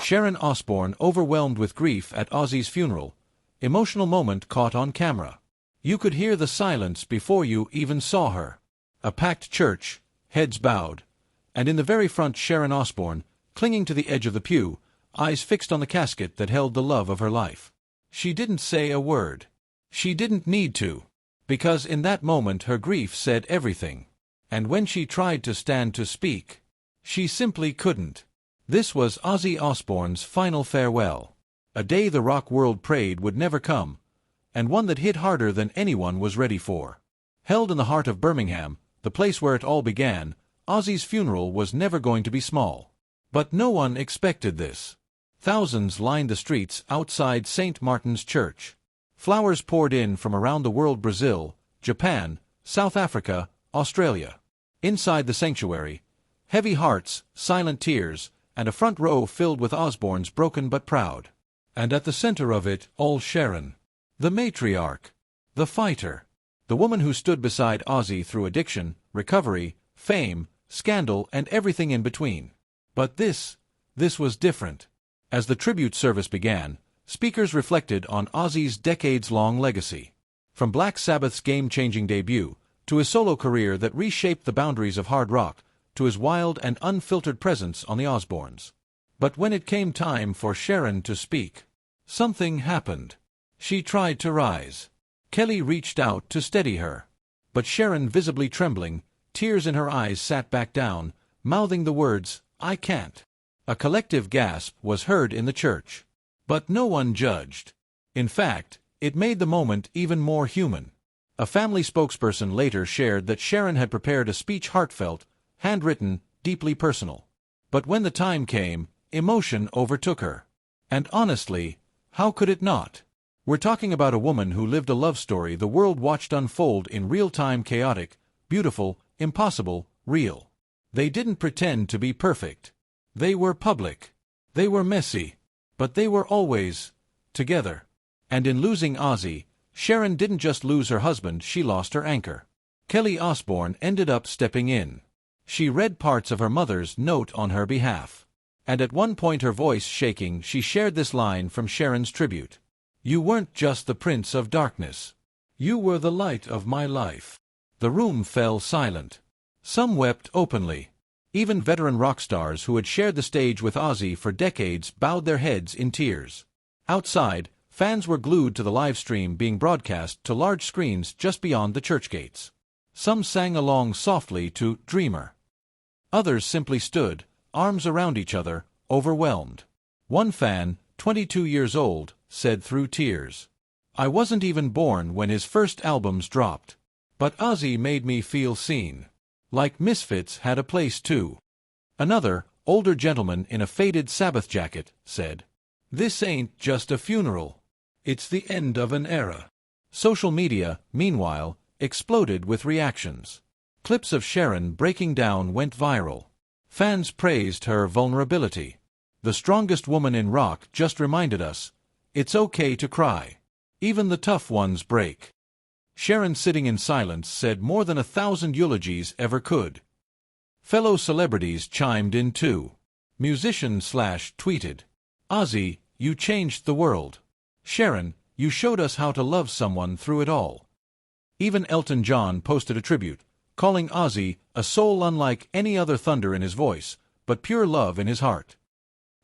Sharon Osbourne overwhelmed with grief at Ozzy's funeral. Emotional moment caught on camera. You could hear the silence before you even saw her. A packed church, heads bowed. And in the very front Sharon Osbourne, clinging to the edge of the pew, eyes fixed on the casket that held the love of her life. She didn't say a word. She didn't need to. Because in that moment her grief said everything. And when she tried to stand to speak, she simply couldn't. This was Ozzy Osbourne's final farewell. A day the rock world prayed would never come, and one that hit harder than anyone was ready for. Held in the heart of Birmingham, the place where it all began, Ozzy's funeral was never going to be small. But no one expected this. Thousands lined the streets outside St. Martin's Church. Flowers poured in from around the world: Brazil, Japan, South Africa, Australia. Inside the sanctuary, heavy hearts, silent tears, and a front row filled with Osbournes broken but proud. And at the center of it all, Sharon. The matriarch. The fighter. The woman who stood beside Ozzy through addiction, recovery, fame, scandal, and everything in between. But this was different. As the tribute service began, speakers reflected on Ozzy's decades-long legacy. From Black Sabbath's game-changing debut, to his solo career that reshaped the boundaries of hard rock, to his wild and unfiltered presence on the Osbournes. But when it came time for Sharon to speak, something happened. She tried to rise. Kelly reached out to steady her. But Sharon, visibly trembling, tears in her eyes, sat back down, mouthing the words, "I can't." A collective gasp was heard in the church. But no one judged. In fact, it made the moment even more human. A family spokesperson later shared that Sharon had prepared a speech, heartfelt, handwritten, deeply personal. But when the time came, emotion overtook her. And honestly, how could it not? We're talking about a woman who lived a love story the world watched unfold in real time: chaotic, beautiful, impossible, real. They didn't pretend to be perfect. They were public. They were messy. But they were always together. And in losing Ozzy, Sharon didn't just lose her husband, she lost her anchor. Kelly Osbourne ended up stepping in. She read parts of her mother's note on her behalf. And at one point, her voice shaking, she shared this line from Sharon's tribute. "You weren't just the Prince of Darkness. You were the light of my life." The room fell silent. Some wept openly. Even veteran rock stars who had shared the stage with Ozzy for decades bowed their heads in tears. Outside, fans were glued to the live stream being broadcast to large screens just beyond the church gates. Some sang along softly to "Dreamer." Others simply stood, arms around each other, overwhelmed. One fan, 22 years old, said through tears, "I wasn't even born when his first albums dropped. But Ozzy made me feel seen. Like Misfits had a place too." Another, older gentleman in a faded Sabbath jacket, said, "This ain't just a funeral. It's the end of an era." Social media, meanwhile, exploded with reactions. Clips of Sharon breaking down went viral. Fans praised her vulnerability. "The strongest woman in rock just reminded us, it's okay to cry. Even the tough ones break." Sharon, sitting in silence, said more than 1,000 eulogies ever could. Fellow celebrities chimed in too. Musicians tweeted, "Ozzy, you changed the world. Sharon, you showed us how to love someone through it all." Even Elton John posted a tribute, calling Ozzy a soul unlike any other, thunder in his voice, but pure love in his heart.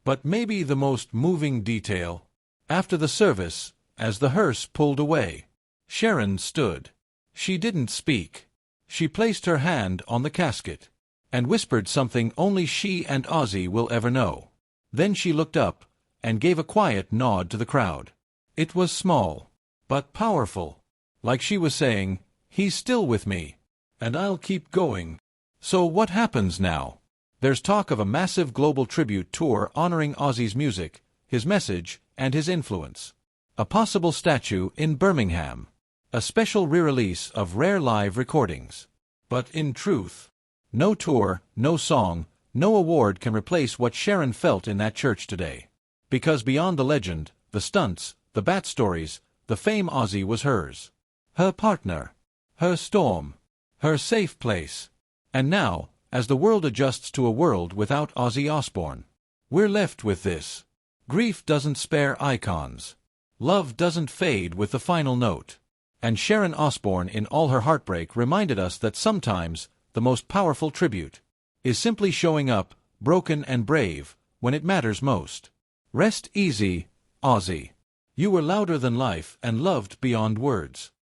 But maybe the most moving detail, after the service, as the hearse pulled away, Sharon stood. She didn't speak. She placed her hand on the casket and whispered something only she and Ozzy will ever know. Then she looked up and gave a quiet nod to the crowd. It was small, but powerful, like she was saying, "He's still with me, and I'll keep going." So what happens now? There's talk of a massive global tribute tour honoring Ozzy's music, his message, and his influence. A possible statue in Birmingham. A special re-release of rare live recordings. But in truth, no tour, no song, no award can replace what Sharon felt in that church today. Because beyond the legend, the stunts, the bat stories, the fame, Ozzy was hers. Her partner. Her storm. Her safe place. And now, as the world adjusts to a world without Ozzy Osbourne, we're left with this. Grief doesn't spare icons. Love doesn't fade with the final note. And Sharon Osbourne, in all her heartbreak, reminded us that sometimes the most powerful tribute is simply showing up, broken and brave, when it matters most. Rest easy, Ozzy. You were louder than life and loved beyond words.